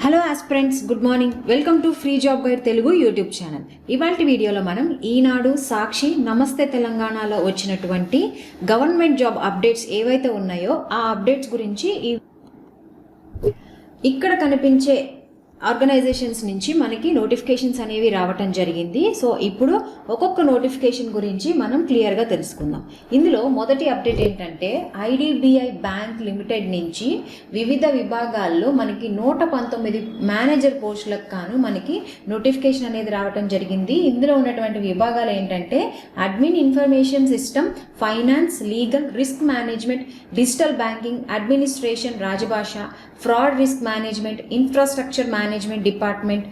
Hello aspirants, good morning. Welcome to free job guide Telugu YouTube channel. ఇవాల్టి వీడియోలో మనం ఈనాడు, సాక్షి, నమస్తే తెలంగాణలో వచ్చినటువంటి గవర్నమెంట్ జాబ్ అప్డేట్స్ ఏవైతే ఉన్నాయో ఆ అప్డేట్స్ గురించి ఇక్కడ కనిపించే ఆర్గనైజేషన్స్ నుంచి మనకి నోటిఫికేషన్స్ అనేవి రావటం జరిగింది. సో ఇప్పుడు ఒక్కొక్క నోటిఫికేషన్ గురించి మనం క్లియర్గా తెలుసుకుందాం. ఇందులో మొదటి అప్డేట్ ఏంటంటే ఐడిబిఐ బ్యాంక్ లిమిటెడ్ నుంచి వివిధ విభాగాల్లో మనకి 119 మేనేజర్ పోస్టులకు గాను మనకి నోటిఫికేషన్ అనేది రావటం జరిగింది. ఇందులో ఉన్నటువంటి విభాగాలు ఏంటంటే admin, information system, finance, legal, risk management, digital banking, administration, Rajbhasha, fraud risk management, infrastructure management department,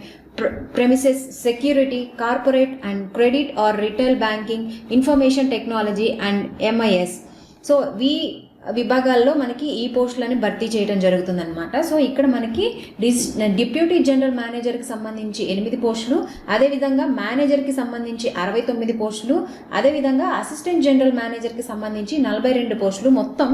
premises security, corporate and credit or retail banking, information technology and MIS. So విభాగాల్లో మనకి ఈ పోస్టులని భర్తీ చేయడం జరుగుతుందన్నమాట. సో ఇక్కడ మనకి డిప్యూటీ జనరల్ మేనేజర్కి సంబంధించి 8 పోస్టులు, అదేవిధంగా మేనేజర్కి సంబంధించి 69 పోస్టులు, అదేవిధంగా అసిస్టెంట్ జనరల్ మేనేజర్కి సంబంధించి 42 పోస్టులు, మొత్తం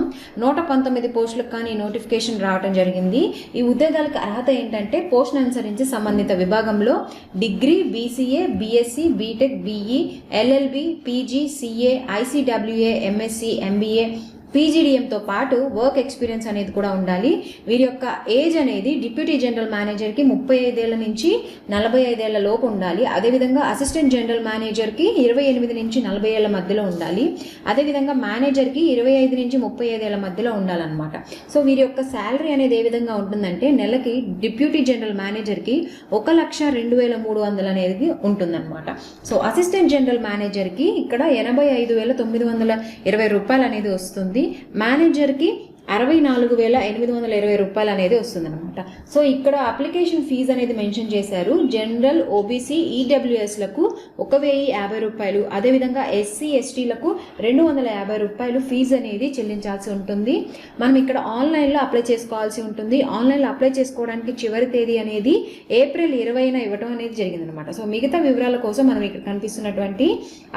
119 పోస్టులకు కానీ నోటిఫికేషన్ రావడం జరిగింది. ఈ ఉద్యోగాలకు అర్హత ఏంటంటే పోస్టును అనుసరించి సంబంధిత విభాగంలో degree, BCA, BSc, BTech, BE, LLB, PG, CA, ICWA, MSc, MBA, పీజీడీఎంతో పాటు వర్క్ ఎక్స్పీరియన్స్ అనేది కూడా ఉండాలి. వీరి యొక్క ఏజ్ అనేది డిప్యూటీ జనరల్ మేనేజర్కి 35 ఏళ్ల నుంచి 45 ఏళ్ల లోపు ఉండాలి. అదేవిధంగా అసిస్టెంట్ జనరల్ మేనేజర్కి 28 నుంచి 40 ఏళ్ల మధ్యలో ఉండాలి. అదేవిధంగా మేనేజర్కి 25 నుంచి 35 ఏళ్ల మధ్యలో ఉండాలన్నమాట. సో వీరి యొక్క శాలరీ అనేది ఏ విధంగా ఉంటుందంటే నెలకి డిప్యూటీ జనరల్ మేనేజర్కి 1,02,300 అనేది ఉంటుందన్నమాట. సో అసిస్టెంట్ జనరల్ మేనేజర్కి ఇక్కడ 85,920 రూపాయలు అనేది వస్తుంది. మేనేజర్కి 64,820 రూపాయలు అనేది వస్తుందన్నమాట. సో ఇక్కడ అప్లికేషన్ ఫీజు అనేది మెన్షన్ చేశారు. జనరల్, ఓబీసీ, ఈడబ్ల్యూఎస్లకు 1,050 రూపాయలు, అదేవిధంగా ఎస్సీ, ఎస్టీలకు 250 రూపాయలు ఫీజు అనేది చెల్లించాల్సి ఉంటుంది. మనం ఇక్కడ ఆన్లైన్లో అప్లై చేసుకోవాల్సి ఉంటుంది. ఆన్లైన్లో అప్లై చేసుకోవడానికి చివరి తేదీ అనేది ఏప్రిల్ 20న ఇవ్వడం అనేది జరిగిందనమాట. సో మిగతా వివరాల కోసం మనం ఇక్కడ కనిపిస్తున్నటువంటి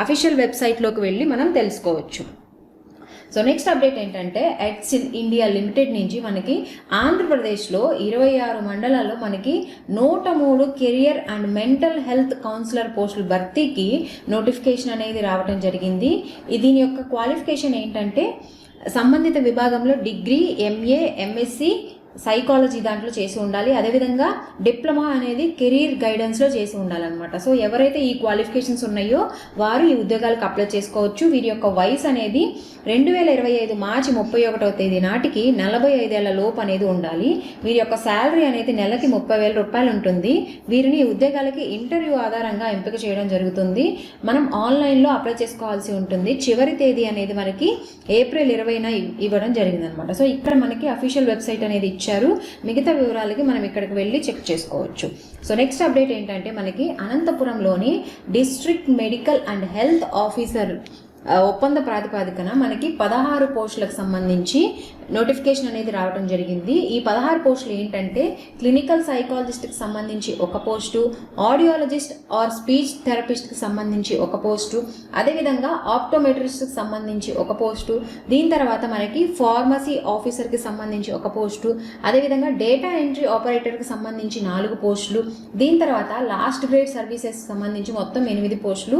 అఫీషియల్ వెబ్సైట్లోకి వెళ్ళి మనం తెలుసుకోవచ్చు. సో నెక్స్ట్ అప్డేట్ ఏంటంటే ఎక్సిల్ ఇండియా లిమిటెడ్ నుంచి మనకి ఆంధ్రప్రదేశ్లో 26 మండలాల్లో మనకి 103 career and mental health councillor పోస్టుల భర్తీకి నోటిఫికేషన్ అనేది రావడం జరిగింది. దీని యొక్క క్వాలిఫికేషన్ ఏంటంటే సంబంధిత విభాగంలో డిగ్రీ, ఎంఏ, ఎంఎస్సి, సైకాలజీ దాంట్లో చేసి ఉండాలి. అదేవిధంగా డిప్లొమా అనేది కెరీర్ గైడెన్స్లో చేసి ఉండాలన్నమాట. సో ఎవరైతే ఈ క్వాలిఫికేషన్స్ ఉన్నాయో వారు ఈ ఉద్యోగాలకు అప్లై చేసుకోవచ్చు. వీరి యొక్క వయసు అనేది 2025 మార్చి 31వ తేదీ నాటికి 45 ఏళ్ల లోపు అనేది ఉండాలి. వీరి యొక్క శాలరీ అనేది నెలకి 30,000 రూపాయలు ఉంటుంది. వీరిని ఈ ఉద్యోగాలకి ఇంటర్వ్యూ ఆధారంగా ఎంపిక చేయడం జరుగుతుంది. మనం ఆన్లైన్లో అప్లై చేసుకోవాల్సి ఉంటుంది. చివరి తేదీ అనేది మనకి ఏప్రిల్ 20న ఇవ్వడం జరిగిందనమాట. సో ఇక్కడ మనకి అఫీషియల్ వెబ్సైట్ అనేది ఇచ్చారు. మిగతా వివరాలకి మనం ఇక్కడికి వెళ్ళి చెక్ చేసుకోవచ్చు. సో నెక్స్ట్ అప్డేట్ ఏంటంటే మనకి అనంతపురంలోని district medical and health officer ఒప్పంద ప్రాతిపాదికన మనకి 16 పోస్టులకు సంబంధించి నోటిఫికేషన్ అనేది రావడం జరిగింది. ఈ 16 పోస్టులు ఏంటంటే క్లినికల్ సైకాలజిస్ట్కి సంబంధించి ఒక పోస్టు, ఆడియాలజిస్ట్ ఆర్ స్పీచ్ థెరపిస్ట్కి సంబంధించి ఒక పోస్టు, అదేవిధంగా ఆప్టోమెట్రిస్ట్కి సంబంధించి ఒక పోస్టు, దీని తర్వాత మనకి ఫార్మసీ ఆఫీసర్కి సంబంధించి ఒక పోస్టు, అదేవిధంగా డేటా ఎంట్రీ ఆపరేటర్కి సంబంధించి 4 పోస్టులు, దీని తర్వాత లాస్ట్ గ్రేడ్ సర్వీసెస్ సంబంధించి మొత్తం 8 పోస్టులు.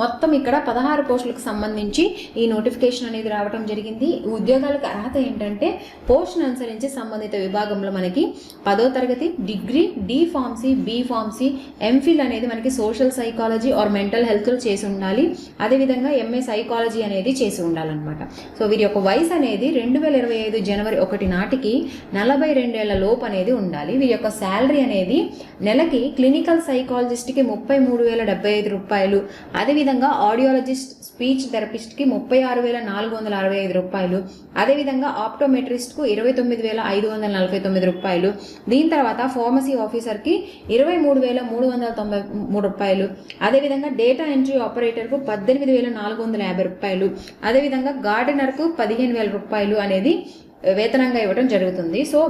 మొత్తం ఇక్కడ 16 పోస్టులకు సంబంధించి ఈ నోటిఫికేషన్ అనేది రావడం జరిగింది. ఉద్యోగాలకు అర్హత ఏంటంటే పోస్టును అనుసరించి సంబంధిత విభాగంలో మనకి 10వ తరగతి, degree, D pharmacy, B pharmacy, MPhil అనేది మనకి సోషల్ సైకాలజీ ఆర్ మెంటల్ హెల్త్లో చేసి ఉండాలి. అదేవిధంగా ఎంఏ సైకాలజీ అనేది చేసి ఉండాలన్నమాట. సో వీరి యొక్క వయసు అనేది 2025 జనవరి 1 నాటికి 42 ఏళ్ల లోపు అనేది ఉండాలి. వీరి యొక్క శాలరీ అనేది నెలకి క్లినికల్ సైకాలజిస్ట్కి 33,075 రూపాయలు, అదేవిధంగా ఆడియాలజిస్ట్, స్పీచ్ థెరపిస్ట్కి 36,465 రూపాయలు, అదేవిధంగా ఆప్టోమెట్రిస్ట్కు 29,549 రూపాయలు, దీని తర్వాత ఫార్మసీ ఆఫీసర్కి 23,393 రూపాయలు, అదేవిధంగా డేటా ఎంట్రీ ఆపరేటర్కు 18,450 రూపాయలు, అదేవిధంగా గార్డెనర్కు 15,000 రూపాయలు అనేది వేతనంగా ఇవ్వడం జరుగుతుంది. సో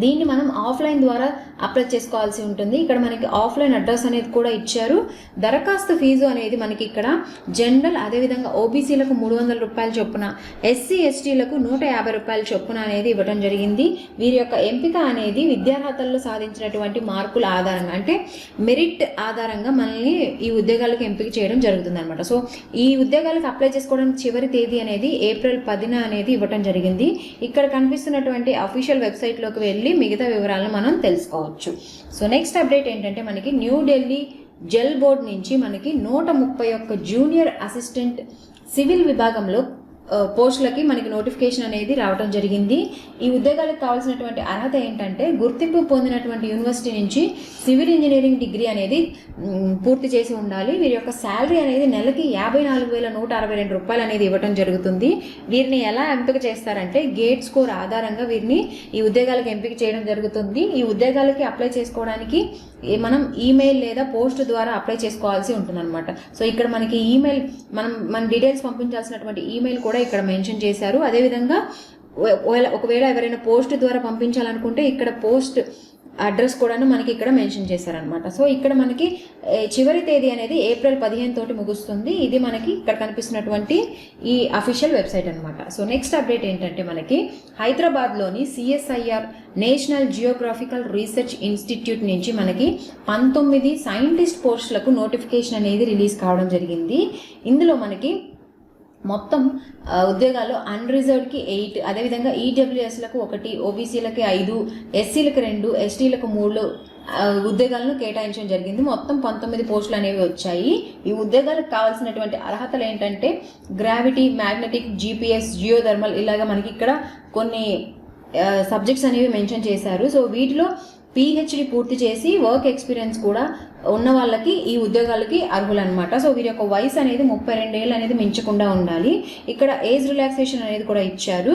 దీన్ని మనం ఆఫ్లైన్ ద్వారా అప్లై చేసుకోవాల్సి ఉంటుంది. ఇక్కడ మనకి ఆఫ్లైన్ అడ్రస్ అనేది కూడా ఇచ్చారు. దరఖాస్తు ఫీజు అనేది మనకి ఇక్కడ జనరల్ అదేవిధంగా ఓబీసీలకు 300 రూపాయల చొప్పున, ఎస్సీ ఎస్టీలకు 150 రూపాయల చొప్పున అనేది ఇవ్వడం జరిగింది. వీరి యొక్క ఎంపిక అనేది విద్యార్హతల్లో సాధించినటువంటి మార్కుల ఆధారంగా, అంటే మెరిట్ ఆధారంగా మనల్ని ఈ ఉద్యోగాలకు ఎంపిక చేయడం జరుగుతుంది అనమాట. సో ఈ ఉద్యోగాలకు అప్లై చేసుకోవడానికి చివరి తేదీ అనేది ఏప్రిల్ 10 అనేది ఇవ్వడం జరిగింది. ఇక్కడ కనిపిస్తున్నటువంటి అఫీషియల్ వెబ్సైట్లోకి వెళ్ళి మిగతా వివరాలను మనం తెలుసుకోవచ్చు. సో నెక్స్ట్ అప్డేట్ ఏంటంటే మనకి న్యూఢిల్లీ జల్ బోర్డ్ నుంచి మనకి 131 జూనియర్ అసిస్టెంట్ సివిల్ విభాగంలో పోస్టులకి మనకి నోటిఫికేషన్ అనేది రావడం జరిగింది. ఈ ఉద్యోగాలకు కావాల్సినటువంటి అర్హత ఏంటంటే గుర్తింపు పొందినటువంటి యూనివర్సిటీ నుంచి సివిల్ ఇంజనీరింగ్ డిగ్రీ అనేది పూర్తి చేసి ఉండాలి. వీరి యొక్క శాలరీ అనేది నెలకి 54,162 రూపాయలు అనేది ఇవ్వడం జరుగుతుంది. వీరిని ఎలా ఎంపిక చేస్తారంటే గేట్ స్కోర్ ఆధారంగా వీరిని ఈ ఉద్యోగాలకు ఎంపిక చేయడం జరుగుతుంది. ఈ ఉద్యోగాలకి అప్లై చేసుకోవడానికి మనం ఈమెయిల్ లేదా పోస్ట్ ద్వారా అప్లై చేసుకోవాల్సి ఉంటుంది అనమాట. సో ఇక్కడ మనకి ఈమెయిల్ మన డీటెయిల్స్ పంపించాల్సినటువంటి ఈమెయిల్ కూడా ఇక్కడ మెన్షన్ చేశారు. అదేవిధంగా ఒకవేళ ఎవరైనా పోస్ట్ ద్వారా పంపించాలనుకుంటే ఇక్కడ పోస్ట్ అడ్రస్ కూడాను మనకి ఇక్కడ మెన్షన్ చేశారనమాట. సో ఇక్కడ మనకి చివరి తేదీ అనేది ఏప్రిల్ 15 తోటి ముగుస్తుంది. ఇది మనకి ఇక్కడ కనిపిస్తున్నటువంటి ఈ అఫీషియల్ వెబ్సైట్ అనమాట. సో నెక్స్ట్ అప్డేట్ ఏంటంటే మనకి హైదరాబాద్లోని CSIR national geographical research institute నుంచి మనకి 19 సైంటిస్ట్ పోస్టులకు నోటిఫికేషన్ అనేది రిలీజ్ కావడం జరిగింది. ఇందులో మనకి మొత్తం ఉద్యోగాలు అన్రిజర్వ్డ్కి 8, అదేవిధంగా ఈడబ్ల్యూఎస్లకు 1, ఓబీసీలకి 5, ఎస్సీలకు 2, ఎస్టీలకు 3 ఉద్యోగాలను కేటాయించడం జరిగింది. మొత్తం 19 పోస్టులు అనేవి వచ్చాయి. ఈ ఉద్యోగాలకు కావాల్సినటువంటి అర్హతలు ఏంటంటే గ్రావిటీ, మ్యాగ్నెటిక్, జీపీఎస్, జియోథర్మల్, ఇలాగా మనకి ఇక్కడ కొన్ని సబ్జెక్ట్స్ అనేవి మెన్షన్ చేశారు. సో వీటిలో పిహెచ్డి పూర్తి చేసి వర్క్ ఎక్స్పీరియన్స్ కూడా ఉన్న వాళ్ళకి ఈ ఉద్యోగాలకి అర్హులు అనమాట. సో వీరి యొక్క వయసు అనేది 32 ఏళ్ళు అనేది మించకుండా ఉండాలి. ఇక్కడ ఏజ్ రిలాక్సేషన్ అనేది కూడా ఇచ్చారు.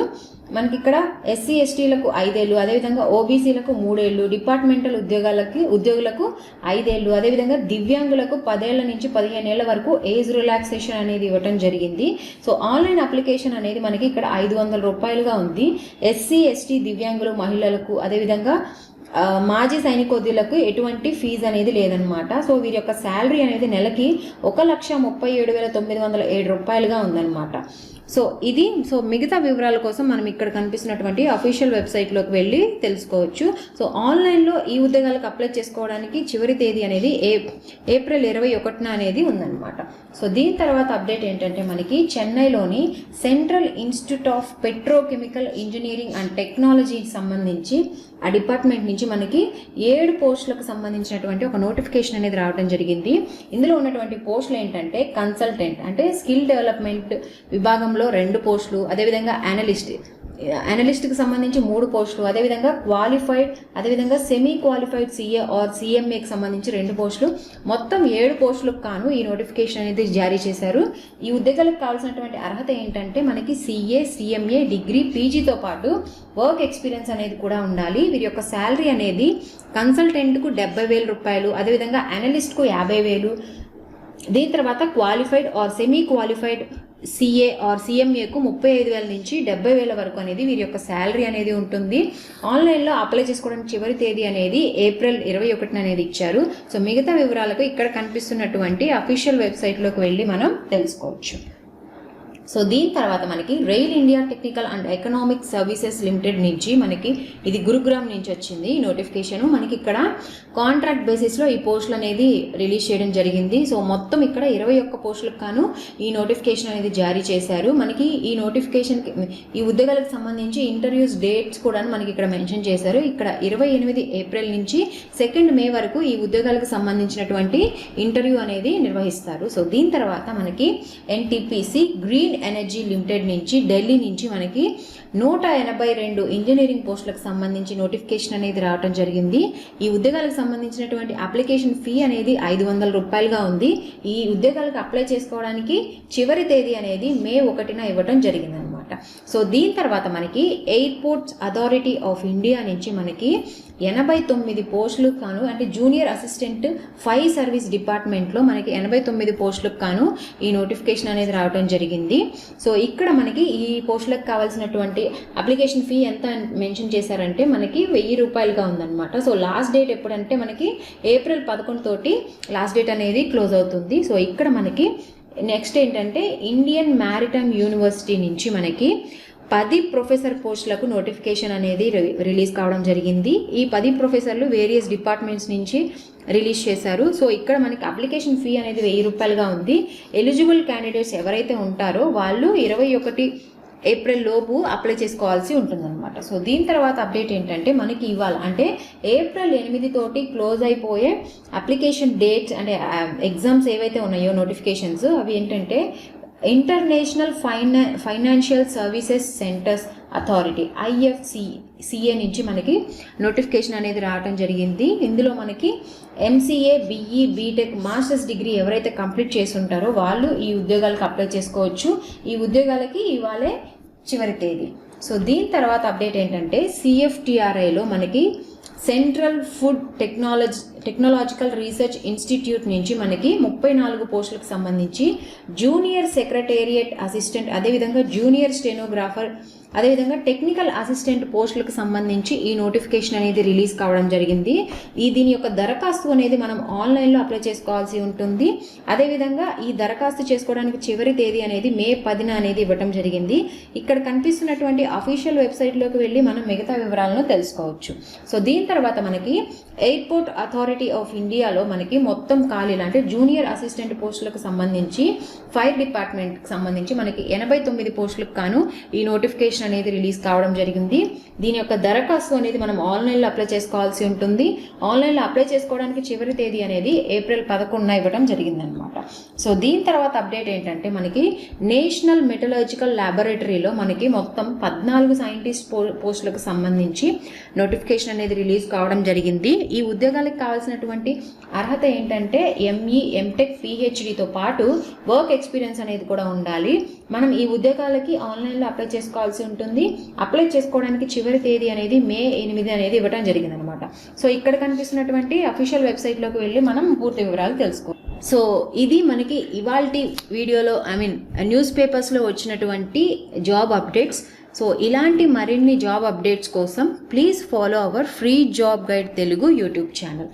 మనకి ఇక్కడ ఎస్సీ ఎస్టీలకు 5 ఏళ్ళు, అదేవిధంగా ఓబీసీలకు 3 ఏళ్ళు, డిపార్ట్మెంటల్ ఉద్యోగులకు 5 ఏళ్ళు, అదేవిధంగా దివ్యాంగులకు 10 ఏళ్ల నుంచి 15 ఏళ్ల వరకు ఏజ్ రిలాక్సేషన్ అనేది ఇవ్వడం జరిగింది. సో ఆన్లైన్ అప్లికేషన్ అనేది మనకి ఇక్కడ 500 రూపాయలుగా ఉంది. ఎస్సీ ఎస్టీ దివ్యాంగులు మహిళలకు, అదేవిధంగా మాజీ సైనికోద్యులకు ఎటువంటి ఫీజు అనేది లేదనమాట. సో వీరి యొక్క శాలరీ అనేది నెలకి 1,37,907 రూపాయలుగా ఉందన్నమాట. సో మిగతా వివరాల కోసం మనం ఇక్కడ కనిపిస్తున్నటువంటి అఫీషియల్ వెబ్సైట్లోకి వెళ్ళి తెలుసుకోవచ్చు. సో ఆన్లైన్లో ఈ ఉద్యోగాలకు అప్లై చేసుకోవడానికి చివరి తేదీ అనేది ఏప్రిల్ 21 అనేది ఉందన్నమాట. సో దీని తర్వాత అప్డేట్ ఏంటంటే మనకి చెన్నైలోని central institute of petrochemical engineering and టెక్నాలజీకి సంబంధించి ఆ డిపార్ట్మెంట్ నుంచి మనకి 7 పోస్టులకు సంబంధించినటువంటి ఒక నోటిఫికేషన్ అనేది రావడం జరిగింది. ఇందులో ఉన్నటువంటి పోస్టులు ఏంటంటే కన్సల్టెంట్, అంటే స్కిల్ డెవలప్మెంట్ విభాగంలో 2 పోస్టులు, అదేవిధంగా అనలిస్ట్కి సంబంధించి 3 పోస్టులు, అదేవిధంగా క్వాలిఫైడ్, అదేవిధంగా సెమీ క్వాలిఫైడ్ సిఏ ఆర్ సిఎంఏకి సంబంధించి 2 పోస్టులు, మొత్తం 7 పోస్టులకు కాను ఈ నోటిఫికేషన్ అనేది జారీ చేశారు. ఈ ఉద్యోగాలకు కావాల్సినటువంటి అర్హత ఏంటంటే మనకి సిఏ, సిఎంఏ, డిగ్రీ, పీజీతో పాటు వర్క్ ఎక్స్పీరియన్స్ అనేది కూడా ఉండాలి. వీరి యొక్క శాలరీ అనేది కన్సల్టెంట్కు 70,000 రూపాయలు, అదేవిధంగా అనలిస్ట్కు 50,000, దీని తర్వాత qualified or semi qualified CA or సిఎంఏకు 35,000 నుంచి 70,000 వరకు అనేది వీరి యొక్క శాలరీ అనేది ఉంటుంది. ఆన్లైన్లో అప్లై చేసుకోవడానికి చివరి తేదీ అనేది ఏప్రిల్ 21 అనేది ఇచ్చారు. సో మిగతా వివరాలకు ఇక్కడ కనిపిస్తున్నటువంటి అఫీషియల్ వెబ్సైట్లోకి వెళ్ళి మనం తెలుసుకోవచ్చు. సో దీని తర్వాత మనకి rail India technical and economic services limited నుంచి మనకి ఇది గురుగ్రామ్ నుంచి వచ్చింది ఈ నోటిఫికేషన్. మనకి ఇక్కడ కాంట్రాక్ట్ బేసిస్లో ఈ పోస్టులు అనేది రిలీజ్ చేయడం జరిగింది. సో మొత్తం ఇక్కడ 21 పోస్టులకు కాను ఈ నోటిఫికేషన్ అనేది జారీ చేశారు. మనకి ఈ నోటిఫికేషన్కి ఈ ఉద్యోగాలకు సంబంధించి ఇంటర్వ్యూస్ డేట్స్ కూడా మనకి ఇక్కడ మెన్షన్ చేశారు. ఇక్కడ 28 ఏప్రిల్ నుంచి 2 మే వరకు ఈ ఉద్యోగాలకు సంబంధించినటువంటి ఇంటర్వ్యూ అనేది నిర్వహిస్తారు. సో దీని తర్వాత మనకి ఎన్టీపీసీ గ్రీన్ ఎనర్జీ లిమిటెడ్ నుంచి ఢిల్లీ నుంచి మనకి 182 ఇంజనీరింగ్ పోస్టులకు సంబంధించి నోటిఫికేషన్ అనేది రావడం జరిగింది. ఈ ఉద్యోగాలకు సంబంధించినటువంటి అప్లికేషన్ ఫీ అనేది 500 రూపాయలుగా ఉంది. ఈ ఉద్యోగాలకు అప్లై చేసుకోవడానికి చివరి తేదీ అనేది మే 1 ఇవ్వడం జరిగిందనమాట. సో దీని తర్వాత మనకి ఎయిర్పోర్ట్స్ అథారిటీ ఆఫ్ ఇండియా నుంచి మనకి 89 పోస్టులకు కాను, అంటే జూనియర్ అసిస్టెంట్ ఫైర్ సర్వీస్ డిపార్ట్మెంట్లో మనకి 89 పోస్టులకు కాను ఈ నోటిఫికేషన్ అనేది రావడం జరిగింది. సో ఇక్కడ మనకి ఈ పోస్టులకు కావాల్సినటువంటి అప్లికేషన్ ఫీ ఎంత మెన్షన్ చేశారంటే మనకి 1000 రూపాయలుగా ఉందన్నమాట. సో లాస్ట్ డేట్ ఎప్పుడంటే మనకి ఏప్రిల్ 11 తోటి లాస్ట్ డేట్ అనేది క్లోజ్ అవుతుంది. సో ఇక్కడ మనకి నెక్స్ట్ ఏంటంటే ఇండియన్ మ్యారిటైమ్ యూనివర్సిటీ నుంచి మనకి 10 ప్రొఫెసర్ పోస్టులకు నోటిఫికేషన్ అనేది రిలీజ్ కావడం జరిగింది. ఈ 10 ప్రొఫెసర్లు వేరియస్ డిపార్ట్మెంట్స్ నుంచి రిలీజ్ చేశారు. సో ఇక్కడ మనకి అప్లికేషన్ ఫీ అనేది 1000 రూపాయలుగా ఉంది. ఎలిజిబుల్ క్యాండిడేట్స్ ఎవరైతే ఉంటారో వాళ్ళు 21 ఏప్రిల్ లోపు అప్లై చేసుకోవాల్సి ఉంటుందన్నమాట. సో దీని తర్వాత అప్డేట్ ఏంటంటే మనకి ఇవాళ అంటే ఏప్రిల్ 8 తోటి క్లోజ్ అయిపోయే అప్లికేషన్ డేట్స్ అంటే ఎగ్జామ్స్ ఏవైతే ఉన్నాయో నోటిఫికేషన్స్ అవి ఏంటంటే international financial services centres authority IFCA నుంచి మనకి నోటిఫికేషన్ అనేది రావడం జరిగింది. ఇందులో మనకి MCA, BE, BTech, masters degree ఎవరైతే కంప్లీట్ చేసి ఉంటారో వాళ్ళు ఈ ఉద్యోగాలకు అప్లై చేసుకోవచ్చు. ఈ ఉద్యోగాలకి ఇవాళే చివరి తేదీ. సో దీని తర్వాత అప్డేట్ ఏంటంటే CFTRIలో మనకి central food technological research institute నుంచి మనకి 34 పోస్టులకు సంబంధించి జూనియర్ సెక్రటేరియట్ అసిస్టెంట్, అదేవిధంగా జూనియర్ స్టెనోగ్రాఫర్, అదేవిధంగా టెక్నికల్ అసిస్టెంట్ పోస్టులకు సంబంధించి ఈ నోటిఫికేషన్ అనేది రిలీజ్ కావడం జరిగింది. దీని యొక్క దరఖాస్తు అనేది మనం ఆన్లైన్లో అప్లై చేసుకోవాల్సి ఉంటుంది. అదేవిధంగా ఈ దరఖాస్తు చేసుకోవడానికి చివరి తేదీ అనేది మే 10 అనేది ఇవ్వడం జరిగింది. ఇక్కడ కనిపిస్తున్నటువంటి అఫీషియల్ వెబ్సైట్లోకి వెళ్ళి మనం మిగతా వివరాలను తెలుసుకోవచ్చు. సో దీని తర్వాత మనకి ఎయిర్పోర్ట్ అథారిటీ ఆఫ్ ఇండియాలో మనకి మొత్తం ఖాళీలు అంటే జూనియర్ అసిస్టెంట్ పోస్టులకు సంబంధించి ఫైర్ డిపార్ట్మెంట్కి సంబంధించి మనకి 89 పోస్టులకు కాను ఈ నోటిఫికేషన్ అనేది రిలీజ్ కావడం జరిగింది. దీని యొక్క దరఖాస్తు అనేది మనం ఆన్లైన్లో అప్లై చేసుకోవాల్సి ఉంటుంది. ఆన్లైన్లో అప్లై చేసుకోవడానికి చివరి తేదీ అనేది ఏప్రిల్ 11 ఇవ్వడం జరిగిందనమాట. సో దీని తర్వాత అప్డేట్ ఏంటంటే మనకి నేషనల్ మెటలర్జికల్ ల్యాబొరేటరీలో మనకి మొత్తం 14 సైంటిస్ట్ పోస్టులకు సంబంధించి నోటిఫికేషన్ అనేది రిలీజ్ కావడం జరిగింది. ఈ ఉద్యోగాలకు కావాల్సినటువంటి అర్హత ఏంటంటే ME, MTech, PhDతో పాటు వర్క్ ఎక్స్పీరియన్స్ అనేది కూడా ఉండాలి. మనం ఈ ఉద్యోగాలకి ఆన్లైన్లో అప్లై చేసుకోవాల్సి ఉంటుంది. అప్లై చేసుకోవడానికి చివరి తేదీ అనేది మే 8 అనేది ఇవ్వడం జరిగింది అనమాట. సో ఇక్కడ కనిపిస్తున్నటువంటి అఫీషియల్ వెబ్సైట్లోకి వెళ్ళి మనం పూర్తి వివరాలు తెలుసుకోవాలి. సో ఇది మనకి ఇవాల్టి వీడియోలో న్యూస్ పేపర్స్లో వచ్చినటువంటి జాబ్ అప్డేట్స్. సో ఇలాంటి మరిన్ని జాబ్ అప్డేట్స్ కోసం please follow our free job guide Telugu YouTube channel.